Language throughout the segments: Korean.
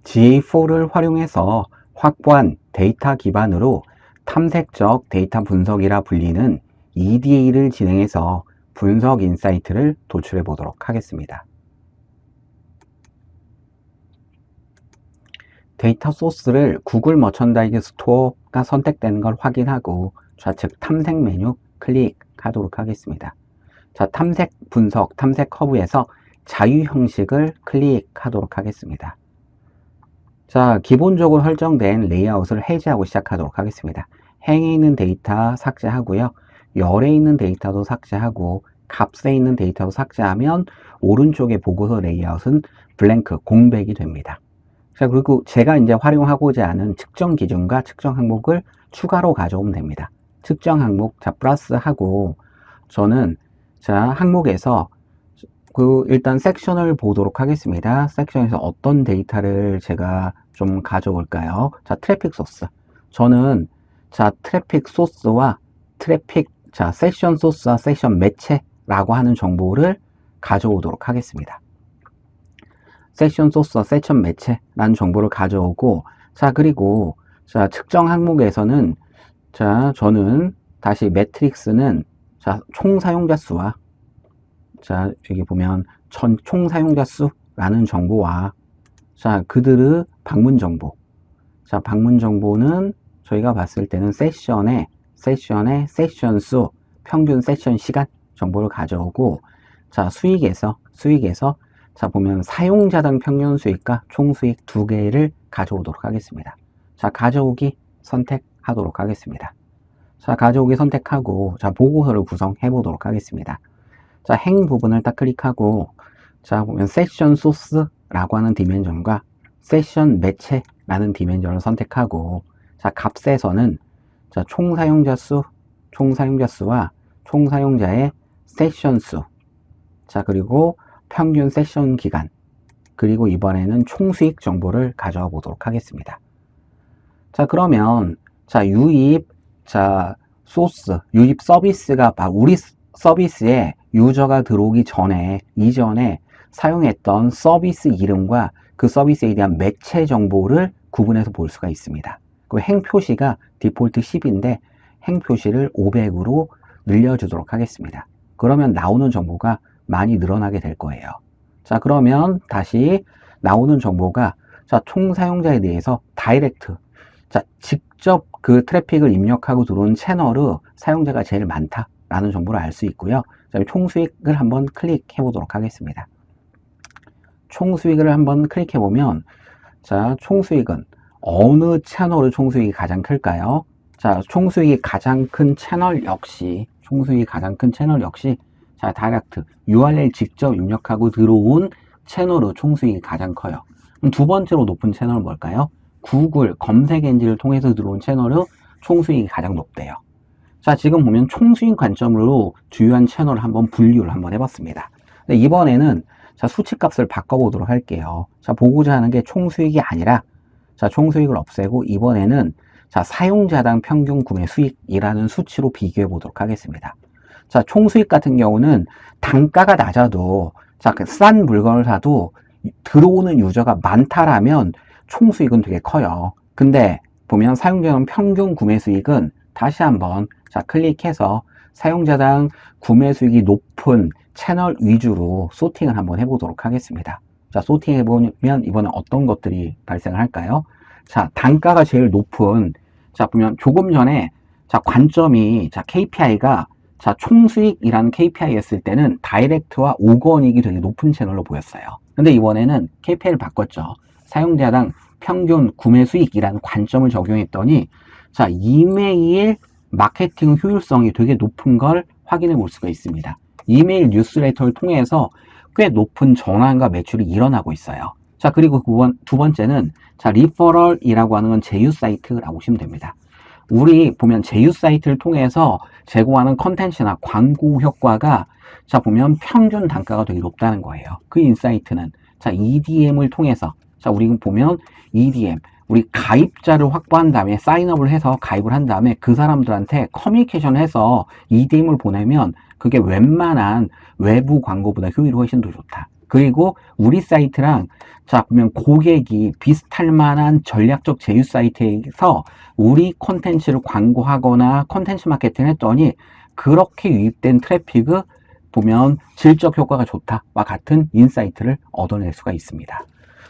GA4를 활용해서 확보한 데이터 기반으로 탐색적 데이터 분석이라 불리는 EDA를 진행해서 분석 인사이트를 도출해 보도록 하겠습니다. 데이터 소스를 구글 머천다이즈 스토어가 선택되는 걸 확인하고 좌측 탐색 메뉴 클릭하도록 하겠습니다. 자, 탐색 분석, 탐색 커브에서 자유 형식을 클릭하도록 하겠습니다. 자, 기본적으로 설정된 레이아웃을 해제하고 시작하도록 하겠습니다. 행에 있는 데이터 삭제하고요. 열에 있는 데이터도 삭제하고 값에 있는 데이터도 삭제하면 오른쪽의 보고서 레이아웃은 블랭크, 공백이 됩니다. 자, 그리고 제가 이제 활용하고자 하는 측정 기준과 측정 항목을 추가로 가져오면 됩니다. 측정 항목, 자, 플러스하고 저는 자, 항목에서 일단 섹션을 보도록 하겠습니다. 섹션에서 어떤 데이터를 제가 좀 가져올까요? 자, 트래픽 소스. 저는 자, 트래픽 소스와 자, 세션 소스와 세션 매체라고 하는 정보를 가져오도록 하겠습니다. 세션 소스와 세션 매체라는 정보를 가져오고, 자, 그리고 자, 측정 항목에서는 자, 저는 다시 매트릭스는 자, 총 사용자 수와 자, 여기 보면 총 사용자 수라는 정보와 자, 그들의 방문 정보. 자, 방문 정보는 저희가 봤을 때는 세션의 세션 수, 평균 세션 시간 정보를 가져오고, 자, 수익에서 자, 보면 사용자당 평균 수익과 총 수익 두 개를 가져오도록 하겠습니다. 자, 가져오기 선택하도록 하겠습니다. 자, 가져오기 선택하고, 자, 보고서를 구성해 보도록 하겠습니다. 자, 행 부분을 딱 클릭하고, 자, 보면 세션 소스라고 하는 디멘전과 세션 매체라는 디멘전을 선택하고, 자, 값에서는 자, 총 사용자 수와 총 사용자의 세션 수, 자, 그리고 평균 세션 기간, 그리고 이번에는 총 수익 정보를 가져와 보도록 하겠습니다. 자, 그러면 자, 유입 서비스가 우리 서비스에 유저가 들어오기 전에 이전에 사용했던 서비스 이름과 그 서비스에 대한 매체 정보를 구분해서 볼 수가 있습니다. 그 행 표시가 디폴트 10인데 행 표시를 500으로 늘려주도록 하겠습니다. 그러면 나오는 정보가 많이 늘어나게 될 거예요. 자, 그러면 다시 나오는 정보가 자, 총 사용자에 대해서 다이렉트, 자, 직접 그 트래픽을 입력하고 들어온 채널의 사용자가 제일 많다라는 정보를 알 수 있고요. 총 수익을 한번 클릭해 보도록 하겠습니다. 총 수익을 한번 클릭해 보면 자, 총 수익은 어느 채널의 총 수익이 가장 클까요? 자, 총 수익이 가장 큰 채널 역시 자, 다이렉트 URL 직접 입력하고 들어온 채널의 총 수익이 가장 커요. 그럼 두 번째로 높은 채널은 뭘까요? 구글 검색 엔진을 통해서 들어온 채널의 총 수익이 가장 높대요. 자, 지금 보면 총 수익 관점으로 주요한 채널을 한번 분류를 한번 해봤습니다. 근데 이번에는 자, 수치값을 바꿔보도록 할게요. 자, 보고자 하는 게 총 수익이 아니라 자, 총 수익을 없애고 이번에는 자, 사용자당 평균 구매 수익이라는 수치로 비교해 보도록 하겠습니다. 자, 총 수익 같은 경우는 단가가 낮아도 자, 싼 물건을 사도 들어오는 유저가 많다라면 총 수익은 되게 커요. 근데 보면 사용자당 평균 구매 수익은 다시 한번 자, 클릭해서 사용자당 구매 수익이 높은 채널 위주로 소팅을 한번 해보도록 하겠습니다. 자, 소팅 해보면 이번에 어떤 것들이 발생을 할까요? 자, 단가가 제일 높은, 자, 보면 조금 전에 자, 관점이 자, KPI가 자, 총 수익이라는 KPI였을 때는 다이렉트와 오거닉이 되게 높은 채널로 보였어요. 근데 이번에는 KPI를 바꿨죠. 사용자당 평균 구매 수익이라는 관점을 적용했더니 자, 이메일 마케팅 효율성이 되게 높은 걸 확인해 볼 수가 있습니다. 이메일 뉴스레터를 통해서 꽤 높은 전환과 매출이 일어나고 있어요. 자, 그리고 두 번째는 자, 리퍼럴이라고 하는 건 제휴 사이트라고 보시면 됩니다. 우리 보면 제휴 사이트를 통해서 제공하는 컨텐츠나 광고 효과가 자, 보면 평균 단가가 되게 높다는 거예요. 그 인사이트는 자, EDM을 통해서 자, 우리 보면 EDM 우리 가입자를 확보한 다음에 사인업을 해서 가입을 한 다음에 그 사람들한테 커뮤니케이션을 해서 EDM을 보내면 그게 웬만한 외부 광고보다 효율이 훨씬 더 좋다. 그리고 우리 사이트랑 자 보면 고객이 비슷할 만한 전략적 제휴 사이트에서 우리 콘텐츠를 광고하거나 콘텐츠 마케팅 했더니 그렇게 유입된 트래픽을 보면 질적 효과가 좋다와 같은 인사이트를 얻어낼 수가 있습니다.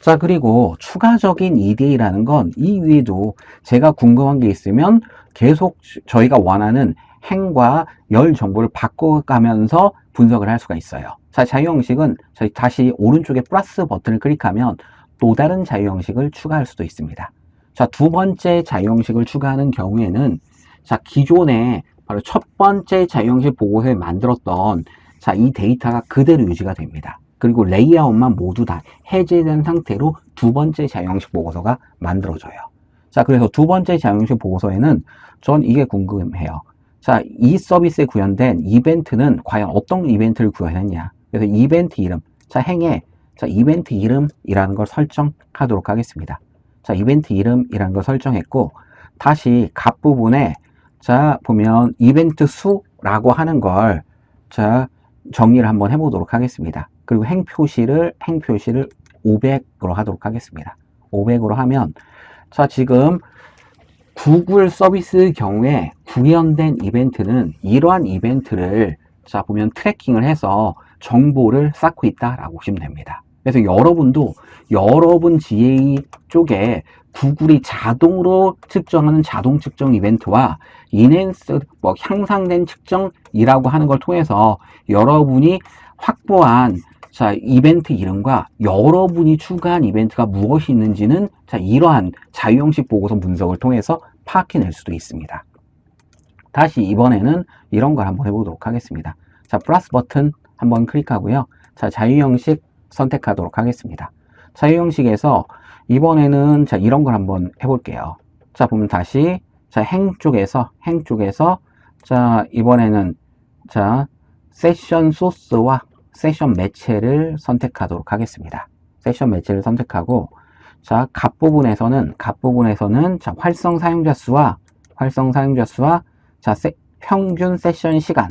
자, 그리고 추가적인 EDA라는 건 이 위에도 제가 궁금한 게 있으면 계속 저희가 원하는 행과 열 정보를 바꿔가면서 분석을 할 수가 있어요. 자, 자유 형식은 저희 다시 오른쪽에 플러스 버튼을 클릭하면 또 다른 자유 형식을 추가할 수도 있습니다. 자, 두 번째 자유 형식을 추가하는 경우에는 자, 기존에 바로 첫 번째 자유 형식 보고서에 만들었던 자, 이 데이터가 그대로 유지가 됩니다. 그리고 레이아웃만 모두 다 해제된 상태로 두 번째 자유형식 보고서가 만들어져요. 자, 그래서 두 번째 자유형식 보고서에는 전 이게 궁금해요. 자, 이 서비스에 구현된 이벤트는 과연 어떤 이벤트를 구현했냐. 그래서 이벤트 이름, 자, 행에 자, 이벤트 이름이라는 걸 설정하도록 하겠습니다. 자, 이벤트 이름이라는 걸 설정했고, 다시 값 부분에 자, 보면 이벤트 수라고 하는 걸 자, 정리를 한번 해보도록 하겠습니다. 그리고 행 표시를 500으로 하도록 하겠습니다. 500으로 하면 자, 지금 구글 서비스 경우에 구현된 이벤트는 이러한 이벤트를 자 보면 트래킹을 해서 정보를 쌓고 있다라고 보시면 됩니다. 그래서 여러분도 여러분 GA 쪽에 구글이 자동으로 측정하는 자동 측정 이벤트와 인핸스 향상된 측정이라고 하는 걸 통해서 여러분이 확보한 자, 이벤트 이름과 여러분이 추가한 이벤트가 무엇이 있는지는 자, 이러한 자유형식 보고서 분석을 통해서 파악해낼 수도 있습니다. 다시 이번에는 이런 걸 한번 해보도록 하겠습니다. 자, 플러스 버튼 한번 클릭하고요. 자, 자유형식 선택하도록 하겠습니다. 자유형식에서 이번에는 자, 이런 걸 한번 해볼게요. 자, 보면 다시 자, 행 쪽에서 자, 이번에는 자, 세션 소스와 세션 매체를 선택하도록 하겠습니다. 세션 매체를 선택하고 자, 값 부분에서는 자, 활성 사용자 수와 자, 평균 세션 시간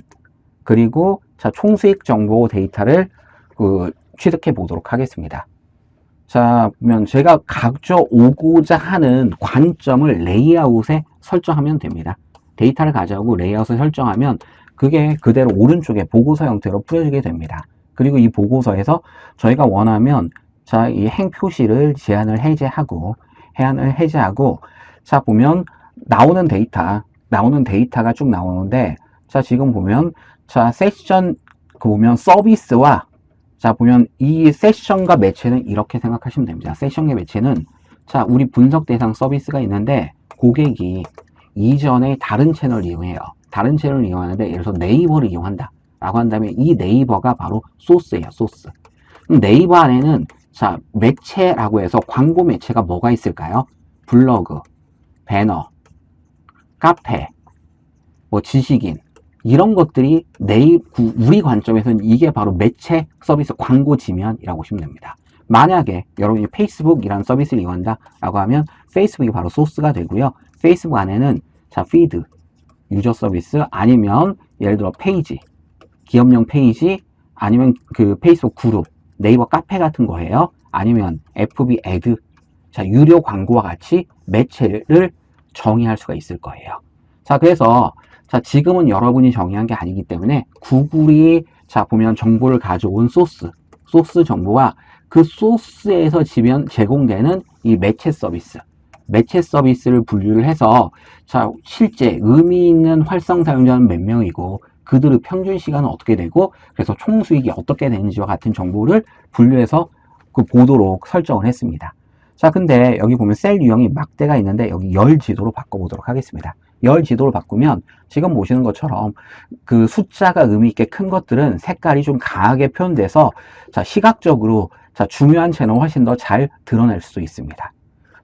그리고 자, 총수익 정보 데이터를 취득해 보도록 하겠습니다. 자, 보면 제가 가져오고자 하는 관점을 레이아웃에 설정하면 됩니다. 데이터를 가져오고 레이아웃을 설정하면 그게 그대로 오른쪽에 보고서 형태로 뿌려지게 됩니다. 그리고 이 보고서에서 저희가 원하면 자, 이 행 표시를 제한을 해제하고 자, 보면 나오는 데이터가 쭉 나오는데 자, 지금 보면 자, 세션 보면 서비스와 자, 보면 이 세션과 매체는 이렇게 생각하시면 됩니다. 세션의 매체는 자, 우리 분석 대상 서비스가 있는데 고객이 이전에 다른 채널을 이용해요. 다른 채널을 이용하는데 예를 들어서 네이버를 이용한다 라고 한다면 이 네이버가 바로 소스예요. 소스. 네이버 안에는 자, 매체라고 해서 광고 매체가 뭐가 있을까요? 블로그, 배너, 카페, 뭐 지식인 이런 것들이 우리 관점에서는 이게 바로 매체 서비스 광고 지면이라고 보시면 됩니다. 만약에 여러분이 페이스북이라는 서비스를 이용한다 라고 하면 페이스북이 바로 소스가 되고요. 페이스북 안에는 자, 피드, 유저 서비스 아니면 예를 들어 페이지, 기업용 페이지 아니면 그 페이스북 그룹, 네이버 카페 같은 거예요. 아니면 FB 애드, 자, 유료 광고와 같이 매체를 정의할 수가 있을 거예요. 자, 그래서 자, 지금은 여러분이 정의한 게 아니기 때문에 구글이 자, 보면 정보를 가져온 소스 정보와 그 소스에서 제공되는 이 매체 서비스를 분류를 해서 자, 실제 의미 있는 활성 사용자는 몇 명이고 그들의 평균 시간은 어떻게 되고 그래서 총 수익이 어떻게 되는지와 같은 정보를 분류해서 보도록 설정을 했습니다. 자, 근데 여기 보면 셀 유형이 막대가 있는데 여기 열 지도로 바꿔보도록 하겠습니다. 열 지도로 바꾸면 지금 보시는 것처럼 그 숫자가 의미 있게 큰 것들은 색깔이 좀 강하게 표현돼서 자, 시각적으로 자, 중요한 채널을 훨씬 더 잘 드러낼 수 있습니다.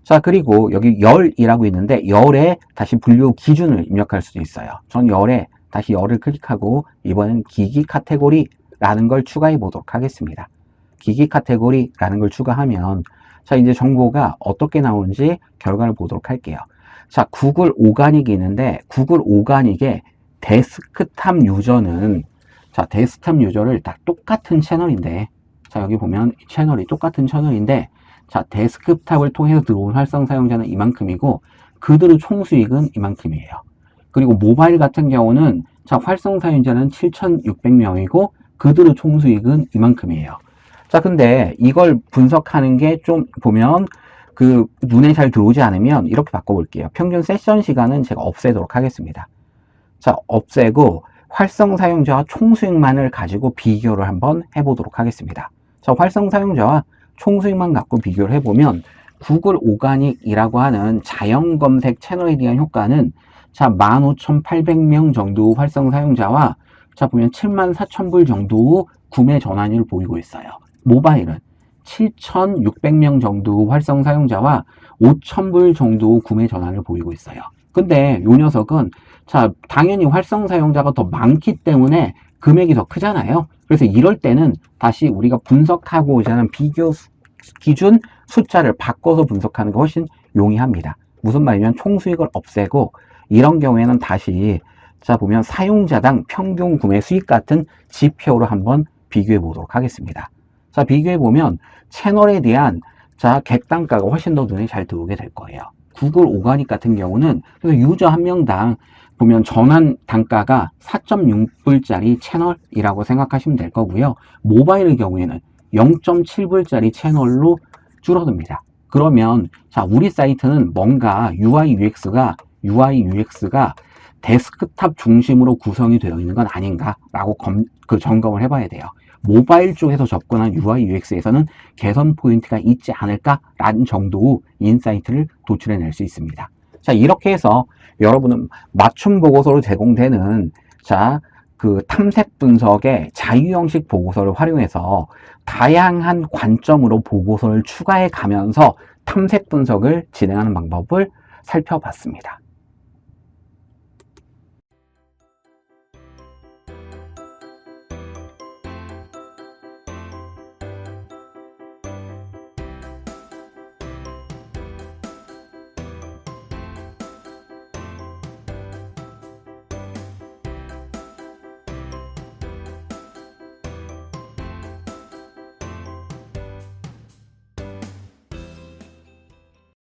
자, 그리고 여기 열이라고 있는데 열에 다시 분류 기준을 입력할 수도 있어요. 전 열에 다시 열을 클릭하고 이번엔 기기 카테고리라는 걸 추가해 보도록 하겠습니다. 기기 카테고리라는 걸 추가하면 자, 이제 정보가 어떻게 나오는지 결과를 보도록 할게요. 자, 구글 오가닉이 있는데 구글 오가닉의 데스크탑 유저는 자, 데스크탑 유저를 다 똑같은 채널인데 자, 여기 보면 채널이 똑같은 채널인데, 자, 데스크탑을 통해서 들어온 활성 사용자는 이만큼이고, 그들의 총 수익은 이만큼이에요. 그리고 모바일 같은 경우는, 자, 활성 사용자는 7,600명이고, 그들의 총 수익은 이만큼이에요. 자, 근데 이걸 분석하는 게 좀 보면, 눈에 잘 들어오지 않으면 이렇게 바꿔볼게요. 평균 세션 시간은 제가 없애도록 하겠습니다. 자, 없애고, 활성 사용자와 총 수익만을 가지고 비교를 한번 해보도록 하겠습니다. 자, 활성 사용자와 총 수익만 갖고 비교를 해보면 구글 오가닉이라고 하는 자연 검색 채널에 대한 효과는 자, 15,800명 정도 활성 사용자와 자, 보면 74,000불 정도 구매 전환율을 보이고 있어요. 모바일은 7,600명 정도 활성 사용자와 5,000불 정도 구매 전환을 보이고 있어요. 근데 이 녀석은 자, 당연히 활성 사용자가 더 많기 때문에 금액이 더 크잖아요. 그래서 이럴 때는 다시 우리가 분석하고자 하는 비교 기준 숫자를 바꿔서 분석하는 게 훨씬 용이합니다. 무슨 말이냐면 총 수익을 없애고 이런 경우에는 다시 자, 보면 사용자당 평균 구매 수익 같은 지표로 한번 비교해 보도록 하겠습니다. 자, 비교해 보면 채널에 대한 자, 객단가가 훨씬 더 눈에 잘 들어오게 될 거예요. 구글 오가닉 같은 경우는 그래서 유저 한 명당 보면 전환 단가가 4.6불짜리 채널이라고 생각하시면 될 거고요. 모바일의 경우에는 0.7불짜리 채널로 줄어듭니다. 그러면 자, 우리 사이트는 뭔가 UI UX가 데스크탑 중심으로 구성이 되어 있는 건 아닌가라고 점검을 해봐야 돼요. 모바일 쪽에서 접근한 UI UX에서는 개선 포인트가 있지 않을까라는 정도의 인사이트를 도출해낼 수 있습니다. 자, 이렇게 해서 여러분은 맞춤 보고서로 제공되는 자, 탐색 분석의 자유 형식 보고서를 활용해서 다양한 관점으로 보고서를 추가해 가면서 탐색 분석을 진행하는 방법을 살펴봤습니다.